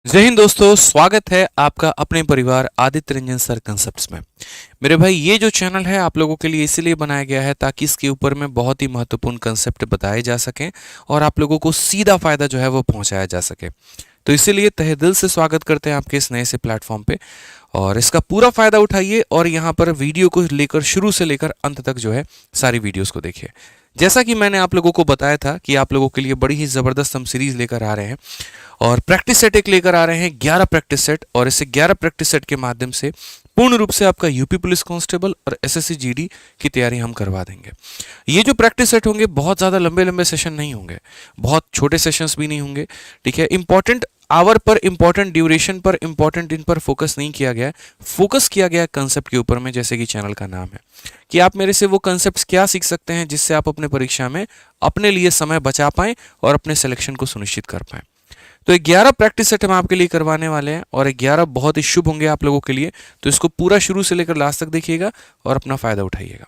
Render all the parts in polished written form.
जय हिंद दोस्तों, स्वागत है आपका अपने परिवार आदित्य रंजन सर कंसेप्ट्स में। मेरे भाई, ये जो चैनल है आप लोगों के लिए इसलिए बनाया गया है ताकि इसके ऊपर में बहुत ही महत्वपूर्ण कंसेप्ट बताए जा सकें और आप लोगों को सीधा फायदा जो है वो पहुंचाया जा सके। तो इसीलिए तहे दिल से स्वागत करते हैं आपके इस नए से प्लेटफॉर्म पे और इसका पूरा फायदा उठाइए और यहाँ पर वीडियो को लेकर शुरू से लेकर अंत तक जो है सारी वीडियोस को देखिए। जैसा कि मैंने आप लोगों को बताया था कि आप लोगों के लिए बड़ी ही ज़बरदस्त हम सीरीज़ लेकर आ रहे हैं और प्रैक्टिस सेट एक लेकर आ रहे हैं 11 प्रैक्टिस सेट, और इसे 11 प्रैक्टिस सेट के माध्यम से पूर्ण रूप से आपका यूपी पुलिस कांस्टेबल और एसएससी जीडी की तैयारी हम करवा देंगे। ये जो प्रैक्टिस सेट होंगे बहुत ज़्यादा लंबे लंबे सेशन नहीं होंगे, बहुत छोटे सेशंस भी नहीं होंगे। ठीक है, इंपॉर्टेंट आवर पर, इंपॉर्टेंट ड्यूरेशन पर, इंपॉर्टेंट इन पर फोकस नहीं किया गया है, फोकस किया गया है कंसेप्ट के ऊपर में, जैसे कि चैनल का नाम है कि आप मेरे से वो कंसेप्ट्स क्या सीख सकते हैं जिससे आप अपने परीक्षा में अपने लिए समय बचा पाएं और अपने सिलेक्शन को सुनिश्चित कर पाएं। तो 11 प्रैक्टिस सेट हम आपके लिए करवाने वाले हैं और 11 बहुत ही शुभ होंगे आप लोगों के लिए। तो इसको पूरा शुरू से लेकर लास्ट तक देखिएगा और अपना फायदा उठाइएगा।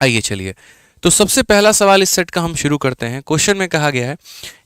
आइए चलिए, तो सबसे पहला सवाल इस सेट का हम शुरू करते हैं। क्वेश्चन में कहा गया है,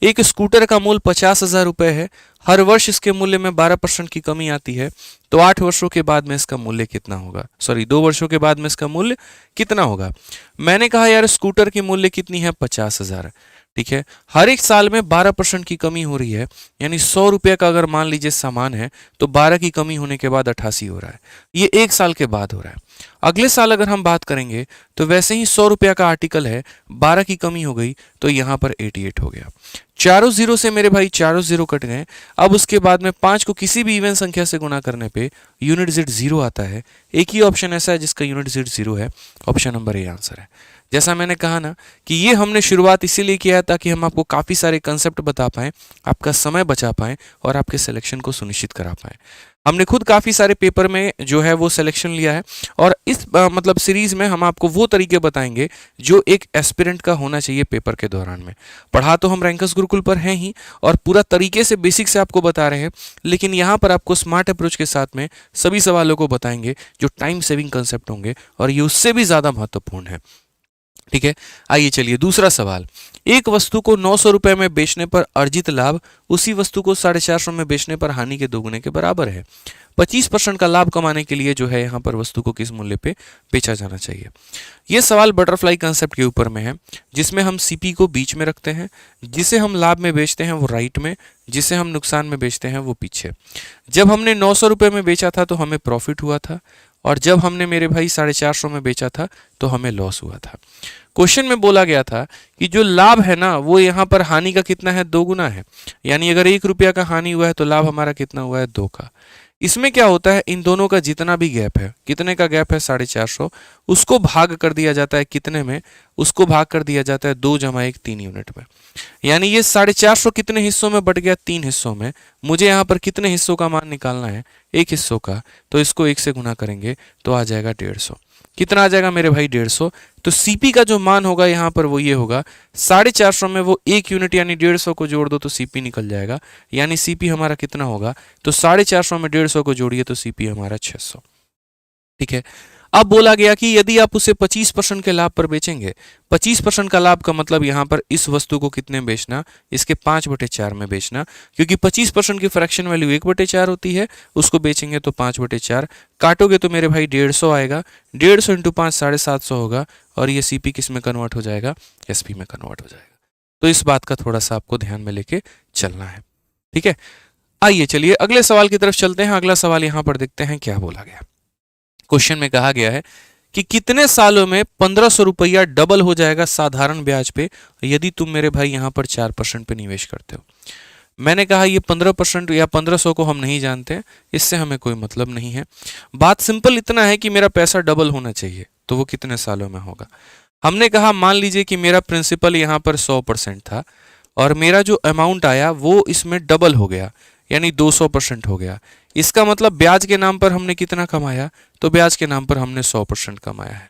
एक स्कूटर का मूल्य 50,000 रुपये है, हर वर्ष इसके मूल्य में 12% की कमी आती है, तो 8 वर्षों के बाद में इसका मूल्य कितना होगा? 2 वर्षों के बाद में इसका मूल्य कितना होगा? मैंने कहा यार स्कूटर की मूल्य कितनी है? 50,000। ठीक है, हर एक साल में 12% की कमी हो रही है, यानी 100 रुपये का अगर मान लीजिए सामान है तो 12 की कमी होने के बाद 88 हो रहा है। ये एक साल के बाद हो रहा है। अगले साल अगर हम बात करेंगे तो वैसे ही 100 रुपया का आर्टिकल है, 12 की कमी हो गई तो यहाँ पर 88 हो गया। चारों जीरो से मेरे भाई चारों जीरो कट गए। अब उसके बाद में 5 को किसी भी इवन संख्या से गुणा करने पे यूनिट जेड 0 आता है। एक ही ऑप्शन ऐसा है जिसका यूनिट जेड 0 है, ऑप्शन नंबर ए आंसर है। जैसा मैंने कहा ना कि ये हमने शुरुआत इसीलिए किया है ताकि हम आपको काफ़ी सारे कंसेप्ट बता पाएं, आपका समय बचा पाएं और आपके सिलेक्शन को सुनिश्चित करा पाएं। हमने खुद काफ़ी सारे पेपर में जो है वो सिलेक्शन लिया है और इस मतलब सीरीज़ में हम आपको वो तरीके बताएंगे जो एक एस्पिरेंट का होना चाहिए पेपर के दौरान में। पढ़ा तो हम रैंकर्स गुरुकुल पर हैं ही और पूरा तरीके से बेसिक से आपको बता रहे हैं, लेकिन यहाँ पर आपको स्मार्ट अप्रोच के साथ में सभी सवालों को बताएंगे जो टाइम सेविंग कंसेप्ट होंगे और ये उससे भी ज़्यादा महत्वपूर्ण है। ठीक है, आइए चलिए दूसरा सवाल। एक वस्तु को 900 रुपये में बेचने पर अर्जित लाभ उसी वस्तु को 450 में बेचने पर हानि के दोगुने के बराबर है। 25% का लाभ कमाने के लिए जो है यहाँ पर वस्तु को किस मूल्य पे बेचा जाना चाहिए? ये सवाल बटरफ्लाई कंसेप्ट के ऊपर में है, जिसमें हम सीपी को बीच में रखते हैं, जिसे हम लाभ में बेचते हैं वो राइट में, जिसे हम नुकसान में बेचते हैं वो पीछे। जब हमने 900 रुपये में बेचा था तो हमें प्रॉफिट हुआ था और जब हमने मेरे भाई 450 में बेचा था तो हमें लॉस हुआ था। क्वेश्चन में बोला गया था कि जो लाभ है ना वो यहाँ पर हानि का कितना है? 2 गुना है। यानी अगर 1 रुपया का हानि हुआ है तो लाभ हमारा कितना हुआ है? 2 का। इसमें क्या होता है, इन दोनों का जितना भी गैप है, कितने का गैप है? 450, उसको भाग कर दिया जाता है कितने में? उसको भाग कर दिया जाता है 2 जमा 1, 3 यूनिट में। यानी ये 450 कितने हिस्सों में बट गया? 3 हिस्सों में। मुझे यहाँ पर कितने हिस्सों का मान निकालना है? 1 हिस्सों का। तो इसको 1 से गुना करेंगे तो आ जाएगा 150। कितना आ जाएगा मेरे भाई? 150। तो सीपी का जो मान होगा यहाँ पर वो ये होगा, 450 में वो 1 यूनिट यानी 150 को जोड़ दो तो सीपी निकल जाएगा। यानी सीपी हमारा कितना होगा? तो 450 में 150 को जोड़िए तो सीपी हमारा 600। ठीक है, अब बोला गया कि यदि आप उसे 25% के लाभ पर बेचेंगे, 25% का लाभ का मतलब यहाँ पर इस वस्तु को कितने में बेचना? इसके 5/4 में बेचना, क्योंकि 25% की फ्रैक्शन वैल्यू 1/4 होती है, उसको बेचेंगे तो 5/4। काटोगे तो मेरे भाई 150 आएगा, 150 इंटू 5 750 होगा और ये सीपी किस में कन्वर्ट हो जाएगा? एसपी में कन्वर्ट हो जाएगा। तो इस बात का थोड़ा सा आपको ध्यान में लेके चलना है। ठीक है, आइए चलिए अगले सवाल की तरफ चलते हैं। अगला सवाल यहाँ पर देखते हैं क्या बोला गया। क्वेश्चन में कहा गया है कि कितने सालों में 1500 रुपया डबल हो जाएगा साधारण ब्याज पे यदि तुम मेरे भाई यहाँ पर 4% पे निवेश करते हो? मैंने कहा ये 15% या 1500 को हम नहीं जानते, इससे हमें कोई मतलब नहीं है। बात सिंपल इतना है कि मेरा पैसा डबल होना चाहिए, तो वो कितने सालों में होगा? हमने कहा मान लीजिए कि मेरा प्रिंसिपल यहाँ पर 100% था और मेरा जो अमाउंट आया वो इसमें डबल हो गया, यानी 200% हो गया। इसका मतलब ब्याज के नाम पर हमने कितना कमाया? तो ब्याज के नाम पर हमने 100% कमाया है।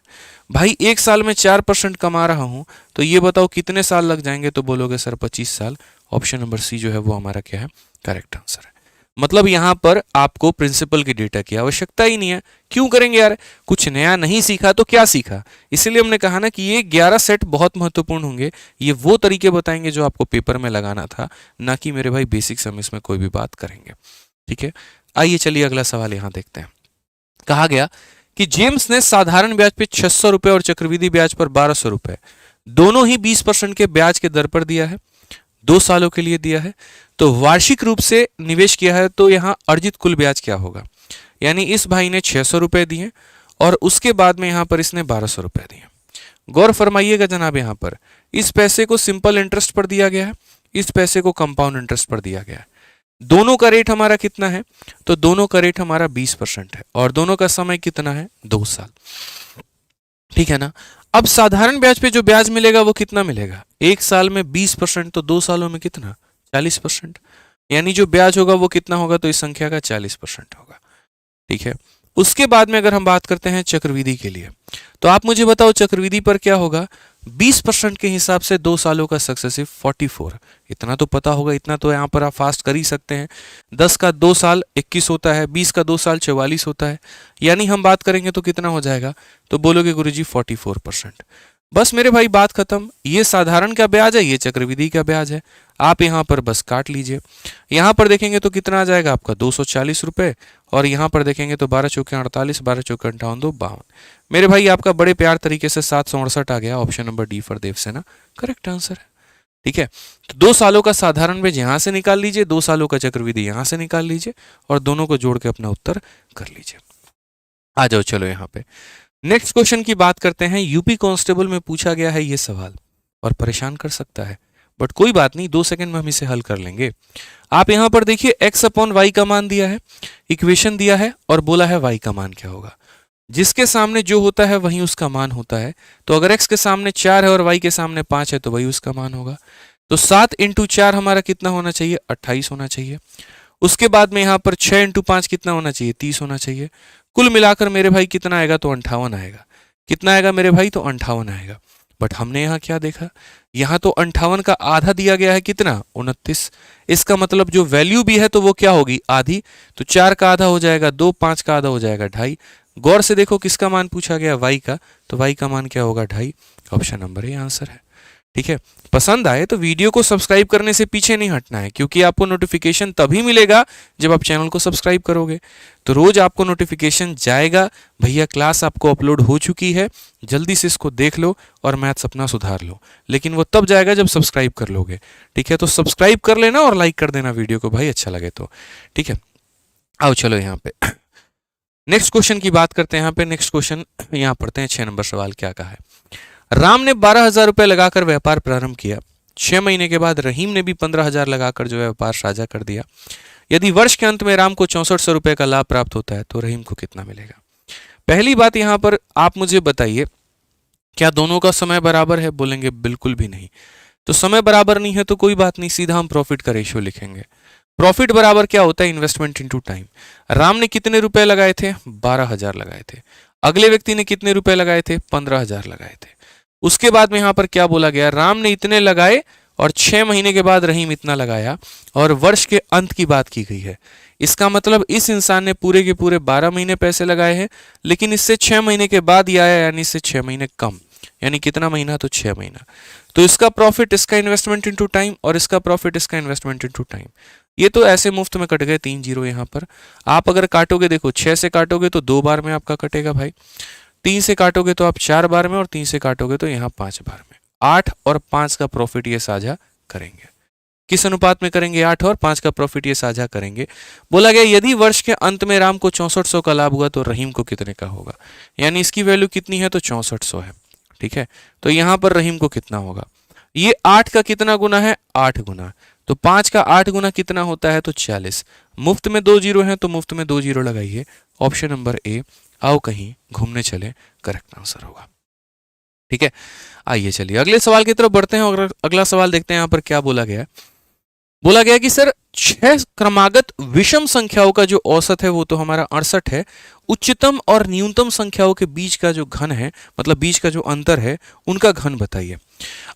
भाई एक साल में 4% कमा रहा हूं, तो ये बताओ कितने साल लग जाएंगे? तो बोलोगे सर 25 साल। ऑप्शन नंबर सी जो है वो हमारा क्या है? करेक्ट आंसर है। मतलब यहां पर आपको प्रिंसिपल की डेटा की आवश्यकता ही नहीं है। क्यों करेंगे यार, कुछ नया नहीं सीखा तो क्या सीखा। इसीलिए हमने कहा ना कि ये 11 सेट बहुत महत्वपूर्ण होंगे। ये वो तरीके बताएंगे जो आपको पेपर में लगाना था, ना कि मेरे भाई बेसिक्स हम इसमें कोई भी बात करेंगे। ठीक है, आइए चलिए अगला सवाल यहां देखते हैं। कहा गया कि जेम्स ने साधारण ब्याज पे 600 रुपए और चक्रवृद्धि ब्याज पर 1200 रुपए दोनों ही 20% के ब्याज के दर पर दिया है, 2 सालों के लिए दिया है। तो वार्षिक रूप से निवेश किया है, तो यहां अर्जित कुल ब्याज क्या होगा। यानी इस भाई ने 600 रुपए दिए और उसके बाद में यहां पर इसने 1200 रुपए दिए। गौर फरमाइएगा जनाब, यहां पर इस पैसे को सिंपल इंटरेस्ट पर दिया गया है, इस पैसे को कंपाउंड इंटरेस्ट पर दिया गया है। दोनों का रेट हमारा कितना है, तो दोनों का रेट हमारा 20% है और दोनों का समय कितना है, 2 साल। ठीक है ना। अब साधारण ब्याज पे जो ब्याज मिलेगा वो कितना मिलेगा, 1 साल में 20%, तो 2 सालों में कितना, 40%। यानी जो ब्याज होगा वो कितना होगा, तो इस संख्या का 40% होगा। ठीक है, उसके बाद में अगर हम बात करते हैं चक्रवृद्धि के लिए, तो आप मुझे बताओ चक्रवृद्धि पर क्या होगा। 20% के हिसाब से 2 सालों का सक्सेसिव 44, इतना तो पता होगा, इतना तो यहाँ पर आप फास्ट कर ही सकते हैं। 10 का 2 साल 21 होता है, 20 का 2 साल 44 होता है। यानी हम बात करेंगे तो कितना हो जाएगा, तो बोलोगे गुरुजी 44%। बस मेरे भाई बात खत्म। ये साधारण का ब्याज है, ये चक्रवृद्धि का ब्याज है। आप यहाँ पर बस काट लीजिए। यहाँ पर देखेंगे तो कितना आ जाएगा आपका 240 रुपये, और यहाँ पर देखेंगे तो 12 चौके 48, 12 चौके 58, 2 52। मेरे भाई आपका बड़े प्यार तरीके से 768 आ गया। Option number D for Devsena correct answer है। ठीक है, तो 2 सालों का साधारण ब्याज यहाँ से निकाल लीजिए, 2 सालों का चक्रवृद्धि यहाँ से निकाल लीजिए और दोनों को जोड़ के अपना उत्तर कर लीजिए। आ जाओ चलो यहाँ पे नेक्स्ट क्वेश्चन की बात करते हैं। यूपी कांस्टेबल में पूछा गया है ये सवाल और परेशान कर सकता है, बट कोई बात नहीं, 2 सेकंड में हम इसे हल कर लेंगे। आप यहां पर देखिए x अपॉन वाई का मान दिया है, इक्वेशन दिया है और बोला है y का मान क्या होगा। जिसके सामने जो होता है वही उसका मान होता है। तो अगर x के सामने 4 है और y के सामने 5 है तो वही उसका मान होगा। तो 7 इंटू 4 हमारा कितना होना चाहिए, 28 होना चाहिए। उसके बाद में यहाँ पर 6 इंटू 5 कितना होना चाहिए, 30 होना चाहिए। कुल मिलाकर मेरे भाई कितना आएगा, तो 58 आएगा। कितना आएगा मेरे भाई, तो 58 आएगा। बट हमने यहाँ क्या देखा, यहाँ तो 58 का आधा दिया गया है, कितना, 29। इसका मतलब जो वैल्यू भी है तो वो क्या होगी, आधी। तो 4 का आधा हो जाएगा 2, 5 का आधा हो जाएगा 2.5। गौर से देखो किसका मान पूछा गया, y का, तो y का मान क्या होगा, 2.5। ऑप्शन नंबर ए आंसर है। ठीक है, पसंद आए तो वीडियो को सब्सक्राइब करने से पीछे नहीं हटना है, क्योंकि आपको नोटिफिकेशन तभी मिलेगा जब आप चैनल को सब्सक्राइब करोगे। तो रोज आपको नोटिफिकेशन जाएगा, भैया क्लास आपको अपलोड हो चुकी है, जल्दी से इसको देख लो और मैथ्स अपना सुधार लो। लेकिन वो तब जाएगा जब सब्सक्राइब कर लोगे। ठीक है, तो सब्सक्राइब कर लेना और लाइक कर देना वीडियो को भाई, अच्छा लगे तो। ठीक है, आओ चलो यहाँ पे नेक्स्ट क्वेश्चन की बात करते हैं। यहाँ पे नेक्स्ट क्वेश्चन यहाँ पढ़ते हैं। 6 नंबर सवाल क्या कहा है। राम ने 12,000 रुपए लगाकर व्यापार प्रारंभ किया। 6 महीने के बाद रहीम ने भी 15,000 लगाकर जो व्यापार साझा कर दिया। यदि वर्ष के अंत में राम को 6400 रुपए का लाभ प्राप्त होता है तो रहीम को कितना मिलेगा। पहली बात यहाँ पर आप मुझे बताइए, क्या दोनों का समय बराबर है, बोलेंगे बिल्कुल भी नहीं। तो समय बराबर नहीं है तो कोई बात नहीं, सीधा हम प्रॉफिट का रेशियो लिखेंगे। प्रॉफिट बराबर क्या होता है, इन्वेस्टमेंट इनटू टाइम। राम ने कितने रुपए लगाए थे, 12,000 लगाए थे। अगले व्यक्ति ने कितने रुपए लगाए थे, 15,000 लगाए थे। उसके बाद में यहां पर क्या बोला गया, राम ने इतने लगाए और 6 महीने के बाद रहीम इतना लगाया और वर्ष के अंत की बात की गई है। इसका मतलब इस इंसान ने पूरे के पूरे 12 महीने पैसे लगाए हैं, लेकिन इससे 6 महीने के बाद ही आया, यानी इससे 6 महीने कम। यानी कितना महीना, तो 6 महीना। तो इसका प्रॉफिट इसका इन्वेस्टमेंट इनटू टाइम और इसका प्रॉफिट इसका इन्वेस्टमेंट इनटू टाइम। ये तो ऐसे मुफ्त में कट गए 3 जीरो यहाँ पर। आप अगर काटोगे, देखो 6 से काटोगे तो 2 बार में आपका कटेगा भाई, 3 से काटोगे तो आप 4 बार में, और 3 से काटोगे तो यहाँ 5 बार में। 8 और 5 का प्रॉफिट ये साझा करेंगे। किस अनुपात में करेंगे, 8 और 5 का प्रॉफिट ये साझा करेंगे। बोला गया यदि वर्ष के अंत में राम को 6400 का लाभ हुआ तो रहीम को कितने का होगा। यानी इसकी वैल्यू कितनी है, तो 6400 है। ठीक है, तो यहाँ पर रहीम को कितना होगा। ये 8 का कितना गुना है, 8 गुना। तो 5 का 8 गुना कितना होता है, तो 40। मुफ्त में 2 जीरो हैं तो मुफ्त में 2 जीरो लगाइए। ऑप्शन नंबर ए, आओ कहीं घूमने चले, करेक्ट आंसर होगा। ठीक है, आइए चलिए अगले सवाल की तरफ बढ़ते हैं और अगला सवाल देखते हैं। यहाँ पर क्या बोला गया, बोला गया कि सर छह क्रमागत विषम संख्याओं का जो औसत है वो तो हमारा 68 है। उच्चतम और न्यूनतम संख्याओं के बीच का जो घन है, मतलब बीच का जो अंतर है, उनका घन बताइए।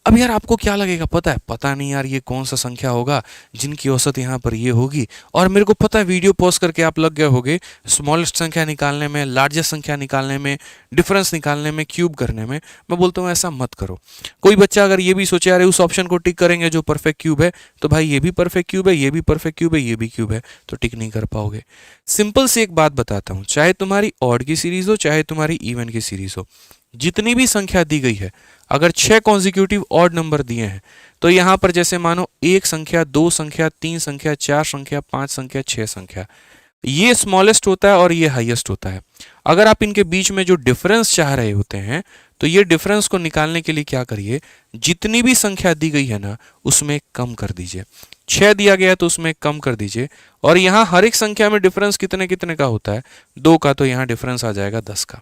अब यार आपको क्या लगेगा, पता है, पता नहीं यार ये कौन सा संख्या होगा जिनकी औसत यहाँ पर ये होगी, और मेरे को पता है वीडियो पॉज करके आप लग गए होगे स्मॉलेस्ट संख्या निकालने में, लार्जेस्ट संख्या निकालने में, डिफरेंस निकालने में, क्यूब करने में। मैं बोलता हूँ ऐसा मत करो। कोई बच्चा अगर ये भी सोचे अरे उस ऑप्शन को टिक करेंगे जो परफेक्ट क्यूब है, तो भाई ये भी परफेक्ट क्यूब है, ये भी परफेक्ट क्यूब है, ये भी क्यूब है, तो टिक नहीं कर पाओगे। सिंपल सी एक बात बताता हूँ, चाहे तुम्हारी ऑड की सीरीज हो चाहे तुम्हारी इवन की सीरीज हो, जितनी भी संख्या दी गई है, अगर 6 कॉन्जिक्यूटिव ऑड नंबर दिए हैं, तो यहां पर जैसे मानो 1 संख्या, 2 संख्या, 3 संख्या, 4 संख्या, 5 संख्या, 6 संख्या, ये स्मॉलेस्ट होता है और ये हाईएस्ट होता है। अगर आप इनके बीच में जो डिफरेंस चाह रहे होते हैं, तो ये डिफरेंस को निकालने के लिए क्या करिए, जितनी भी संख्या दी गई है ना उसमें कम कर दीजिए। 6 दिया गया है तो उसमें कम कर दीजिए, और यहां हर एक संख्या में डिफरेंस कितने कितने का होता है, 2 का, तो यहां डिफरेंस आ जाएगा 10 का,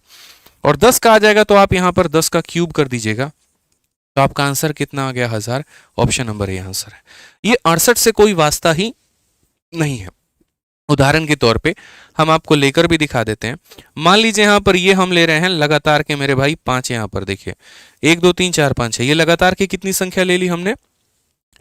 और 10 का आ जाएगा तो आप यहां पर 10 का क्यूब कर दीजिएगा, तो आपका आंसर कितना आ गया, 1000। ऑप्शन नंबर ए आंसर है। ये 68 से कोई वास्ता ही नहीं है। उदाहरण के तौर पे हम आपको लेकर भी दिखा देते हैं। मान लीजिए यहां पर ये हम ले रहे हैं लगातार के मेरे भाई 5, यहां पर देखिए 1 2 3 4 5 है, ये लगातार की कितनी संख्या ले ली हमने,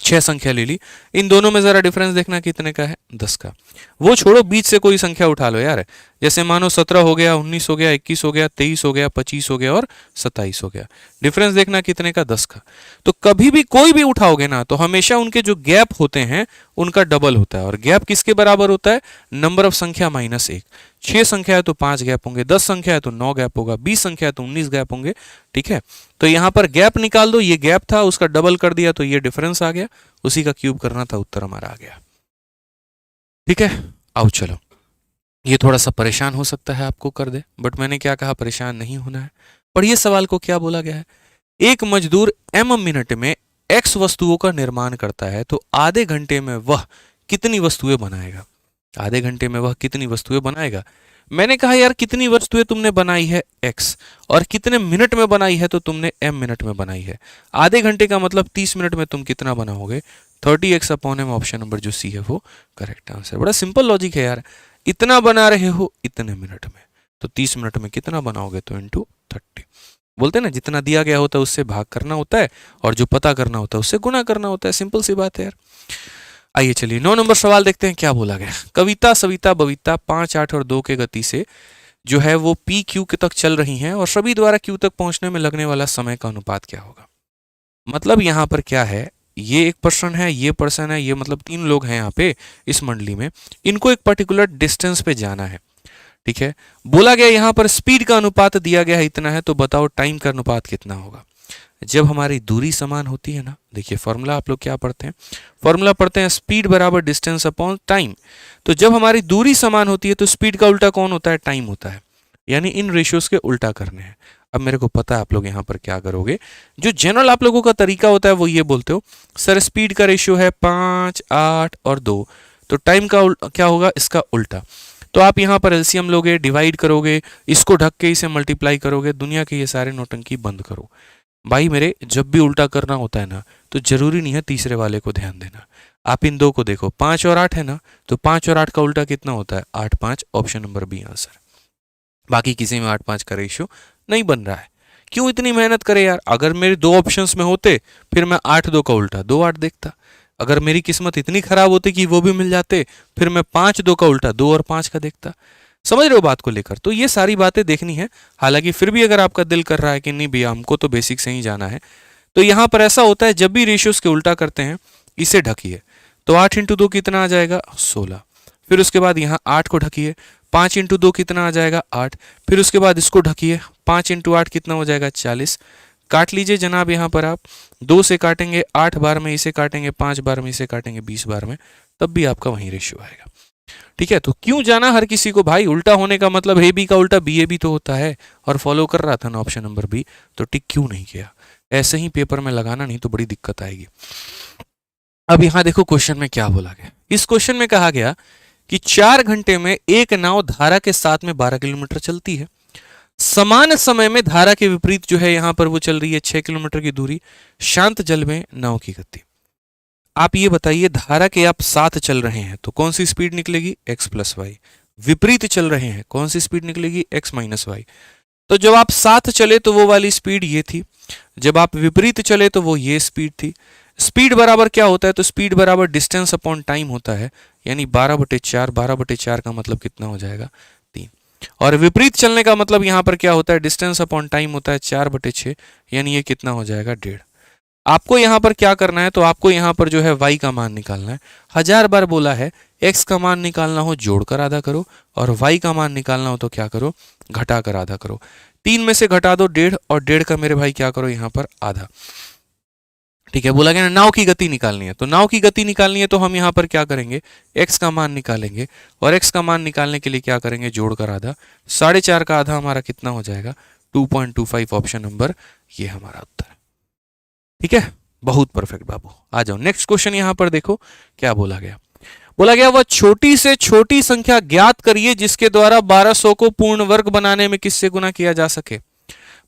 6 संख्या ले ली। इन दोनों में जरा डिफरेंस देखना कितने का है, 10 का। वो छोड़ो, बीच से कोई संख्या उठा लो यार, जैसे मानो 17 हो गया, 19 हो गया, 21 हो गया, 23 हो गया, 25 हो गया और 27 हो गया। डिफरेंस देखना कितने का, 10 का। तो कभी भी कोई भी उठाओगे ना तो हमेशा उनके जो गैप होते हैं उनका डबल होता है, और गैप किसके बराबर होता है, नंबर ऑफ संख्या माइनस 1। 6 संख्या है तो 5 गैप होंगे, 10 संख्या है तो 9 गैप होगा, 20 संख्या है तो 19 गैप होंगे। ठीक है, तो यहां पर गैप निकाल दो, ये गैप था उसका डबल कर दिया तो ये डिफरेंस आ गया, उसी का क्यूब करना था, उत्तर हमारा आ गया। ठीक है, आओ चलो, ये थोड़ा सा परेशान हो सकता है आपको कर दे, बट मैंने क्या कहा, परेशान नहीं होना है। पढ़िए सवाल को, क्या बोला गया है। एक मजदूर m मिनट में x वस्तुओं का निर्माण करता है, तो आधे घंटे में वह कितनी वस्तुएं बनाएगा। आधे घंटे में वह कितनी वस्तुएं बनाएगा। मैंने कहा यार कितनी वस्तुएं तुमने बनाई है x, और कितने मिनट में बनाई है तो तुमने m मिनट में बनाई है। आधे घंटे का मतलब 30 मिनट में तुम कितना बनाओगे, 30x upon m। Option number जो सी है वो करेक्ट आंसर। बड़ा सिंपल लॉजिक है यार, इतना बना रहे हो इतने मिनट में, तो 30 मिनट में कितना बनाओगे, तो इंटू 30। बोलते हैं ना, जितना दिया गया होता है उससे भाग करना होता है, और जो पता करना होता है उससे गुणा करना होता है। सिंपल सी बात है यार। आइए चलिए 9 नंबर सवाल देखते हैं क्या बोला गया। कविता, सविता, बबीता 5, 8 और 2 के गति से जो है वो पी क्यू के तक चल रही हैं, और सभी द्वारा क्यू तक पहुंचने में लगने वाला समय का अनुपात क्या होगा। मतलब यहां पर क्या है, ये एक पर्सन है, ये पर्सन है, ये मतलब 3 लोग हैं यहाँ पे इस मंडली में, इनको एक पर्टिकुलर डिस्टेंस पे जाना है। ठीक है, बोला गया यहां पर स्पीड का अनुपात दिया गया है इतना है, तो बताओ टाइम का अनुपात कितना होगा। जब हमारी दूरी समान होती है ना, देखिए फॉर्मूला आप लोग क्या पढ़ते हैं, फॉर्मूला पढ़ते हैं स्पीड बराबर डिस्टेंस अपॉन टाइम। तो जब हमारी दूरी समान होती है तो स्पीड का उल्टा कौन होता है, टाइम होता है, यानी इन रेशियोज के उल्टा करने हैं। अब मेरे को पता है आप लोग यहाँ पर क्या करोगे, जो जनरल आप लोगों का तरीका होता है वो ये बोलते हो, सर स्पीड का रेशियो है 5, 8 और 2, तो टाइम का क्या होगा, इसका उल्टा। तो आप यहाँ पर एलसीएम लोगे, डिवाइड करोगे, इसको ढक के इसे मल्टीप्लाई करोगे। दुनिया के ये सारे नौटंकी बंद करो भाई मेरे। जब भी उल्टा करना होता है ना, तो जरूरी नहीं है तीसरे वाले को ध्यान देना। आप इन दो को देखो, 5 और 8 है ना, तो 5 और 8 का उल्टा कितना होता है, 8, 5। Option number B answer. बाकी किसी में 8, 5 का रेशियो नहीं बन रहा है। क्यों इतनी मेहनत करे यार, अगर मेरे 2 ऑप्शंस में होते फिर मैं 8, 2 का उल्टा 2, 8 देखता। अगर मेरी किस्मत इतनी खराब होती कि वो भी मिल जाते, फिर मैं 5, 2 का उल्टा 2 और 5 का देखता। समझ रहे हो बात को लेकर। तो ये सारी बातें देखनी है। हालांकि फिर भी अगर आपका दिल कर रहा है कि नहीं भैया हमको तो बेसिक से ही जाना है, तो यहां पर ऐसा होता है जब भी रेशियोज के उल्टा करते हैं इसे ढकिए, तो 8 इंटू 2 कितना आ जाएगा, 16। फिर उसके बाद यहाँ 8 को ढकिए, 5 इंटू 2 कितना आ जाएगा, 8। फिर उसके बाद इसको ढकिए, 5 इंटू 8 कितना हो जाएगा, 40। काट लीजिए जनाब, यहाँ पर आप 2 से काटेंगे 8 बार में, इसे काटेंगे 5 बार में, इसे काटेंगे 20 बार में, तब भी आपका वही रेशियो आएगा। ठीक है, तो क्यों जाना हर किसी को भाई, उल्टा होने का मतलब ए बी का उल्टा बी ए बी तो होता है, और फॉलो कर रहा था ना ऑप्शन नंबर बी, तो टिक क्यों नहीं किया। ऐसे ही पेपर में लगाना, नहीं तो बड़ी दिक्कत आएगी। अब यहां देखो क्वेश्चन में क्या बोला गया। इस क्वेश्चन में कहा गया कि 4 घंटे में एक नाव धारा के साथ में 12 किलोमीटर चलती है। समान समय में धारा के विपरीत जो है यहां पर वो चल रही है 6 किलोमीटर की दूरी। शांत जल में नाव की गति। आप ये बताइए, धारा के आप साथ चल रहे हैं तो कौन सी स्पीड निकलेगी, x प्लस वाई। विपरीत चल रहे हैं कौन सी स्पीड निकलेगी, x माइनस वाई। तो जब आप साथ चले तो वो वाली स्पीड ये थी, जब आप विपरीत चले तो वो ये स्पीड थी। स्पीड बराबर क्या होता है, तो स्पीड बराबर डिस्टेंस अपॉन टाइम होता है, यानी 12/4, 12/4 का मतलब कितना हो जाएगा, 3। और विपरीत चलने का मतलब यहां पर क्या होता है, डिस्टेंस अपॉन टाइम होता है 4/6, यानी ये कितना हो जाएगा, 1.5। आपको यहां पर क्या करना है, तो आपको यहां पर जो है y का मान निकालना है। 1000 बार बोला है, x का मान निकालना हो जोड़कर आधा करो, और y का मान निकालना हो तो क्या करो, घटाकर आधा करो। 3 में से घटा दो 1.5, और 1.5 का मेरे भाई क्या करो यहां पर आधा। ठीक है, बोला गया ना नाव की गति निकालनी है, तो नाव की गति निकालनी है तो हम यहां पर क्या करेंगे, x का मान निकालेंगे, और x का मान निकालने के लिए क्या करेंगे, जोड़कर आधा। 4.5 का आधा हमारा कितना हो जाएगा, 2.25। ऑप्शन नंबर ये हमारा उत्तर है। ठीक है, बहुत परफेक्ट बाबू। आ जाओ नेक्स्ट क्वेश्चन, यहां पर देखो क्या बोला गया। बोला गया वह छोटी से छोटी संख्या ज्ञात करिए जिसके द्वारा 1200 को पूर्ण वर्ग बनाने में किससे गुना किया जा सके।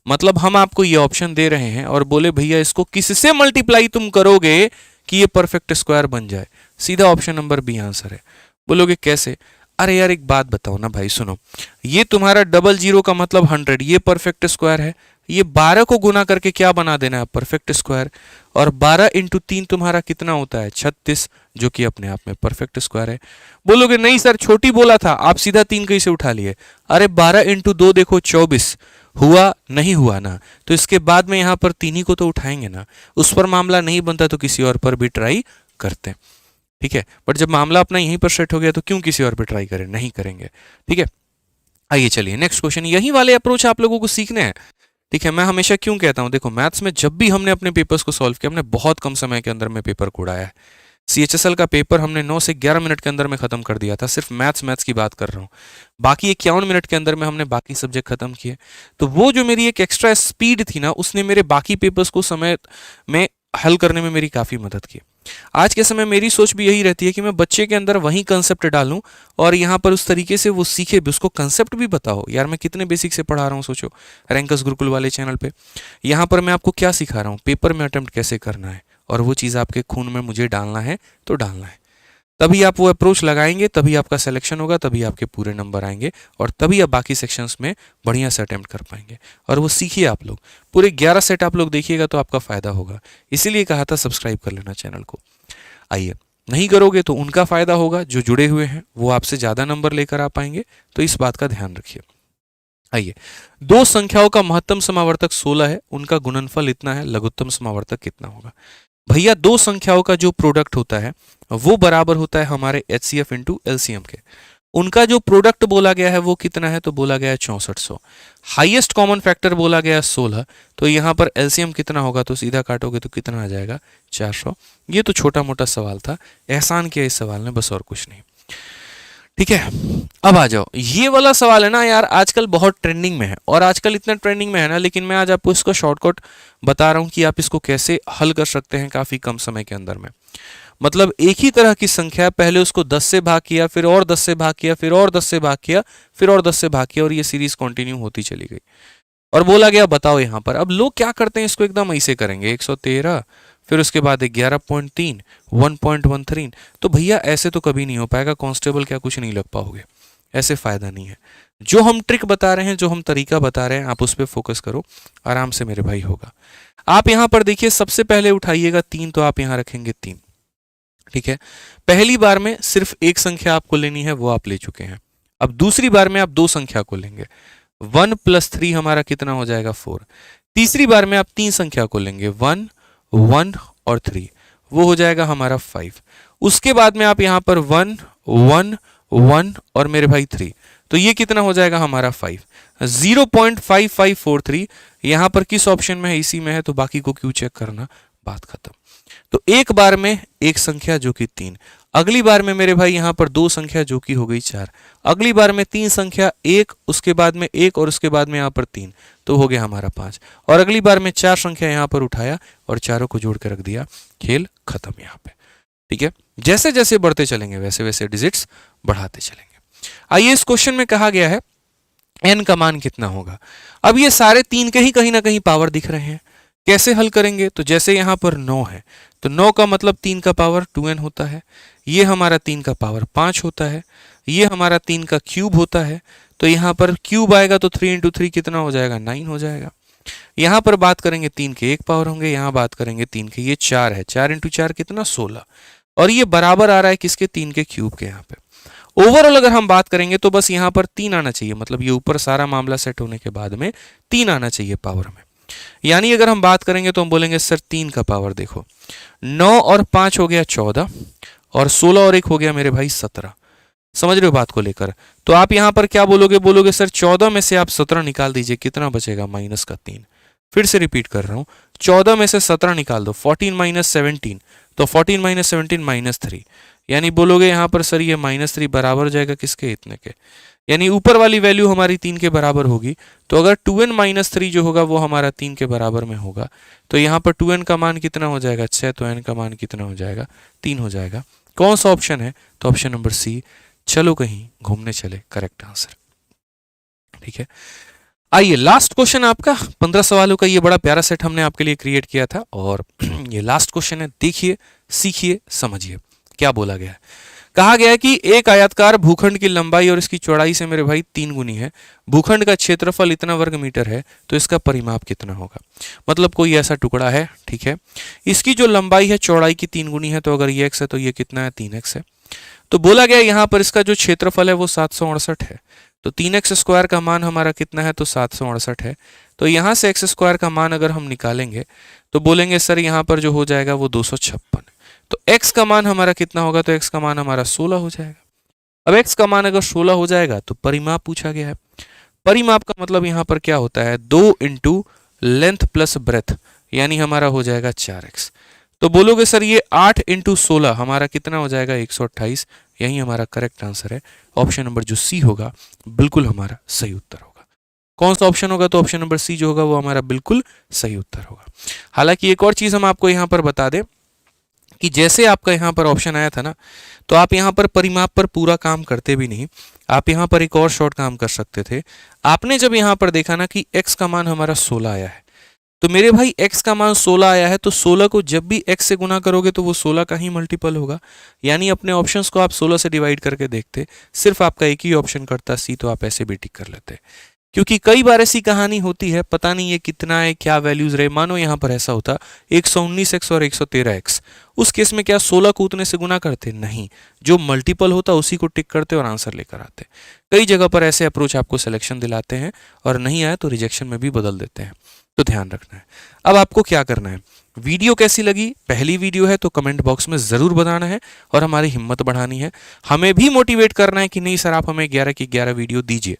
मतलब हम आपको ये ऑप्शन दे रहे हैं और बोले भैया इसको किससे मल्टीप्लाई तुम करोगे कि ये परफेक्ट स्क्वायर बन जाए। सीधा ऑप्शन नंबर बी आंसर है। बोलोगे कैसे, अरे यार एक बात बताओ ना भाई, सुनो, ये तुम्हारा 00 का मतलब 100, ये परफेक्ट स्क्वायर है। ये 12 को गुना करके क्या बना देना है, परफेक्ट स्क्वायर। और 12 इंटू 3 तुम्हारा कितना होता है, 36, जो कि अपने आप में परफेक्ट स्क्वायर है। बोलोगे नहीं सर छोटी बोला था, आप सीधा 3 कैसे उठा लिए। अरे 12 इंटू 2 देखो 24, हुआ नहीं हुआ ना, तो इसके बाद में यहां पर 3 ही को तो उठाएंगे ना। उस पर मामला नहीं बनता तो किसी और पर भी ट्राई करते हैं। ठीक है, बट जब मामला अपना यहीं पर सेट हो गया तो क्यों किसी और पे ट्राई करें, नहीं करेंगे। ठीक है, आइए चलिए नेक्स्ट क्वेश्चन। यही वाले अप्रोच आप लोगों को सीखने हैं। ठीक है, मैं हमेशा क्यों कहता हूं, देखो मैथ्स में जब भी हमने अपने पेपर्स को सॉल्व किया, हमने बहुत कम समय के अंदर में पेपर को उड़ाया है। CHSL का पेपर हमने 9 से 11 मिनट के अंदर में खत्म कर दिया था, सिर्फ मैथ्स की बात कर रहा हूँ। बाकी 51 मिनट के अंदर में हमने बाकी सब्जेक्ट खत्म किए। तो वो जो मेरी एक एक्स्ट्रा स्पीड थी ना, उसने मेरे बाकी पेपर्स को समय में हल करने में मेरी काफ़ी मदद की। आज के समय मेरी सोच भी यही रहती है कि मैं बच्चे के अंदर वही कंसेप्ट डालूं और यहाँ पर उस तरीके से वो सीखे भी, उसको कंसेप्ट भी बताओ। यार मैं कितने बेसिक से पढ़ा रहा हूँ, सोचो रैंकर्स गुरुकुल वाले चैनल पे। यहाँ पर मैं आपको क्या सिखा रहा हूँ, पेपर में अटेम्प्ट कैसे करना है, और वो चीज़ आपके खून में मुझे डालना है तो डालना है। तभी आप वो अप्रोच लगाएंगे, तभी आपका सिलेक्शन होगा, तभी आपके पूरे नंबर आएंगे, और तभी आप बाकी सेक्शंस में बढ़िया से अटेम्प्ट कर पाएंगे। और वो सीखिए आप लोग, पूरे 11 सेट आप लोग देखिएगा तो आपका फायदा होगा। इसीलिए कहा था सब्सक्राइब कर लेना चैनल को। आइए, नहीं करोगे तो उनका फायदा होगा जो जुड़े हुए हैं, वो आपसे ज़्यादा नंबर लेकर आ पाएंगे, तो इस बात का ध्यान रखिए। आइए, दो संख्याओं का महत्तम समावर्तक 16 है, उनका गुणनफल इतना है, लघुत्तम समावर्तक कितना होगा। भैया दो संख्याओं का जो प्रोडक्ट होता है वो बराबर होता है हमारे HCF इंटू LCM के। उनका जो प्रोडक्ट बोला गया है वो कितना है, तो बोला गया है 6400। हाईएस्ट कॉमन फैक्टर बोला गया है 16, तो यहाँ पर LCM कितना होगा, तो सीधा काटोगे तो कितना आ जाएगा, 400। ये तो छोटा मोटा सवाल था, एहसान किया इस सवाल ने, बस और कुछ नहीं। ठीक है, अब आ जाओ, ये वाला सवाल है ना यार, आजकल बहुत ट्रेंडिंग में है, और आजकल इतना ट्रेंडिंग में है ना, लेकिन मैं आज आपको इसका शॉर्टकट बता रहा हूं कि आप इसको कैसे हल कर सकते हैं काफी कम समय के अंदर में। मतलब एक ही तरह की संख्या, पहले उसको 10 से भाग किया, फिर और 10 से भाग किया, फिर और 10 से भाग किया, फिर और 10 से भाग किया, और ये सीरीज कंटिन्यू होती चली गई। और बोला गया बताओ यहाँ पर, अब लोग क्या करते हैं, इसको एकदम ऐसे करेंगे 113, फिर उसके बाद 11.3, 1.13। तो भैया ऐसे तो कभी नहीं हो पाएगा, कांस्टेबल क्या कुछ नहीं लग पाओगे, ऐसे फायदा नहीं है। जो हम ट्रिक बता रहे हैं, जो हम तरीका बता रहे हैं, आप उस पर फोकस करो, आराम से मेरे भाई होगा। आप यहाँ पर देखिए, सबसे पहले उठाइएगा 3, तो आप यहाँ रखेंगे 3। ठीक है, पहली बार में सिर्फ एक संख्या आपको लेनी है, वो आप ले चुके हैं। अब दूसरी बार में आप दो संख्या को लेंगे, 1 + 3 हमारा कितना हो जाएगा, 4। तीसरी बार में आप तीन संख्या को लेंगे, 1, 1 और 3, वो हो जाएगा हमारा 5। उसके बाद में आप यहाँ पर 1, 1, 1 और मेरे भाई 3, तो ये कितना हो जाएगा हमारा 5। 0.5543 यहाँ पर किस ऑप्शन में है, इसी में है, तो बाकी को क्यों चेक करना, बात खत्म। तो एक बार में एक संख्या जो कि 3, अगली बार में मेरे भाई यहाँ पर दो संख्या जो कि हो गई 4, अगली बार में तीन संख्या 1, उसके बाद में 1 और उसके बाद में यहाँ पर 3, तो हो गया हमारा 5, और अगली बार में 4 संख्या यहाँ पर उठाया और चारों को जोड़ के रख दिया, खेल खत्म यहाँ पे। ठीक है, जैसे जैसे बढ़ते चलेंगे वैसे वैसे डिजिट्स बढ़ाते चलेंगे। आइए, इस क्वेश्चन में कहा गया है n का मान कितना होगा। अब ये सारे 3 के ही कहीं ना कहीं पावर दिख रहे हैं, कैसे हल करेंगे? तो जैसे यहाँ पर 9 है तो 9 का मतलब 3 का पावर 2n होता है, ये हमारा 3 का पावर 5 होता है, ये हमारा 3 का क्यूब होता है, तो यहाँ पर क्यूब आएगा तो 3 इंटू 3 कितना हो जाएगा? 9 हो जाएगा। यहाँ पर बात करेंगे 3 के 1 पावर होंगे, यहाँ बात करेंगे 3 के, ये 4 है, 4 इंटू 4 कितना? 16, और ये बराबर आ रहा है किसके? 3 के क्यूब के। यहाँ पे ओवरऑल अगर हम बात करेंगे तो बस यहाँ पर 3 आना चाहिए, मतलब ये ऊपर सारा मामला सेट होने के बाद में 3 आना चाहिए पावर में। यानी अगर हम बात करेंगे तो हम बोलेंगे सर 3 का पावर देखो, 9 और 5 हो गया 14, और 16 और 1 हो गया मेरे भाई 17। समझ रहे हो बात को लेकर? तो आप यहां पर क्या बोलोगे? बोलोगे सर 14 में से आप 17 निकाल दीजिए, कितना बचेगा? माइनस का 3। फिर से रिपीट कर रहा हूं, 14 में से 17 निकाल दो, 14 माइनस 17, तो 14 माइनस 17 माइनस 3। यानी बोलोगे यहां पर सर ये माइनस 3 बराबर हो जाएगा किसके? इतने के। यानी ऊपर वाली वैल्यू हमारी 3 के बराबर होगी, तो अगर 2n माइनस 3 जो होगा वो हमारा 3 के बराबर में होगा, तो यहाँ पर 2n का मान कितना हो जाएगा? 6, तो n का मान कितना हो जाएगा? 3 हो जाएगा। कौन सा ऑप्शन है? तो ऑप्शन नंबर सी, चलो कहीं घूमने चले, करेक्ट आंसर। ठीक है, आइए लास्ट क्वेश्चन आपका 15 सवालों का ये बड़ा प्यारा सेट हमने आपके लिए क्रिएट किया था, और ये लास्ट क्वेश्चन है, देखिए, सीखिए, समझिए क्या बोला गया है। कहा गया है कि एक आयताकार भूखंड की लंबाई और इसकी चौड़ाई से मेरे भाई 3 गुनी है, भूखंड का क्षेत्रफल इतना वर्ग मीटर है, तो इसका परिमाप कितना होगा? मतलब कोई ऐसा टुकड़ा है, ठीक है, इसकी जो लंबाई है चौड़ाई की 3 गुनी है, तो अगर ये x है तो ये कितना है? 3x है। तो बोला गया यहाँ पर इसका जो क्षेत्रफल है वो 768 है, तो 3x स्क्वायर का मान हमारा कितना है? तो 768 है। तो यहाँ से x स्क्वायर का मान अगर हम निकालेंगे तो बोलेंगे सर यहाँ पर जो हो जाएगा वो 256। तो x का मान हमारा कितना होगा? तो x का मान हमारा 16 हो जाएगा। अब x का मान अगर 16 हो जाएगा तो परिमाप पूछा गया है। परिमाप का मतलब यहाँ पर क्या होता है? 2 इंटू लेंथ प्लस ब्रेथ, यानी हमारा हो जाएगा 4x। तो बोलोगे सर ये 8 इंटू 16 हमारा कितना हो जाएगा? 128। यही हमारा करेक्ट आंसर है। ऑप्शन नंबर जो सी होगा बिल्कुल हमारा सही उत्तर होगा। कौन सा ऑप्शन होगा? तो ऑप्शन नंबर सी जो होगा वो हमारा बिल्कुल सही उत्तर होगा। हालांकि एक और चीज हम आपको यहाँ पर बता दें कि जैसे आपका यहाँ पर ऑप्शन आया था ना, तो आप यहाँ पर परिमाप पर पूरा काम करते भी नहीं, आप यहाँ पर एक और शॉर्ट काम कर सकते थे। आपने जब यहाँ पर देखा ना कि x का मान हमारा 16 आया है, तो मेरे भाई x का मान 16 आया है, तो 16 को जब भी x से गुना करोगे तो वो 16 का ही मल्टीपल होगा। यानी अपने ऑप्शंस को आप 16 से डिवाइड करके देखते, सिर्फ आपका एक ही ऑप्शन करता सी, तो आप ऐसे भी टिक कर लेते। क्योंकि कई बार ऐसी कहानी होती है, पता नहीं ये कितना है, क्या वैल्यूज रहे। मानो यहाँ पर ऐसा होता 119x और 113x, उस केस में क्या 16 को उतने से गुना करते? नहीं, जो मल्टीपल होता उसी को टिक करते और आंसर लेकर आते। कई जगह पर ऐसे अप्रोच आपको सिलेक्शन दिलाते हैं, और नहीं आए तो रिजेक्शन में भी बदल देते हैं, तो ध्यान रखना है। अब आपको क्या करना है? वीडियो कैसी लगी? पहली वीडियो है तो कमेंट बॉक्स में जरूर बताना है, और हमारी हिम्मत बढ़ानी है, हमें भी मोटिवेट करना है कि नहीं सर आप हमें 11 की 11 वीडियो दीजिए।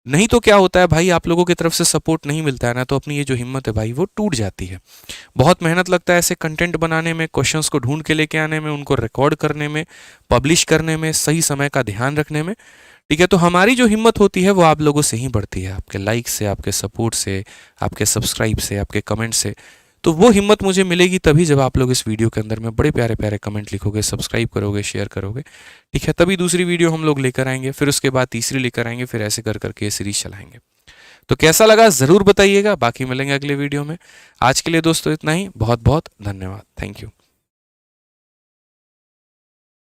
नहीं तो क्या होता है भाई, आप लोगों की तरफ से सपोर्ट नहीं मिलता है ना, तो अपनी ये जो हिम्मत है भाई वो टूट जाती है। बहुत मेहनत लगता है ऐसे कंटेंट बनाने में, क्वेश्चंस को ढूंढ के लेके आने में, उनको रिकॉर्ड करने में, पब्लिश करने में, सही समय का ध्यान रखने में। ठीक है, तो हमारी जो हिम्मत होती है वो आप लोगों से ही बढ़ती है, आपके लाइक से, आपके सपोर्ट से, आपके सब्सक्राइब से, आपके कमेंट से। तो वो हिम्मत मुझे मिलेगी तभी जब आप लोग इस वीडियो के अंदर में बड़े प्यारे प्यारे कमेंट लिखोगे, सब्सक्राइब करोगे, शेयर करोगे। ठीक है, तभी दूसरी वीडियो हम लोग लेकर आएंगे, फिर उसके बाद तीसरी लेकर आएंगे, फिर ऐसे कर करके ये सीरीज चलाएंगे। तो कैसा लगा ज़रूर बताइएगा, बाकी मिलेंगे अगले वीडियो में। आज के लिए दोस्तों इतना ही, बहुत बहुत धन्यवाद, थैंक यू।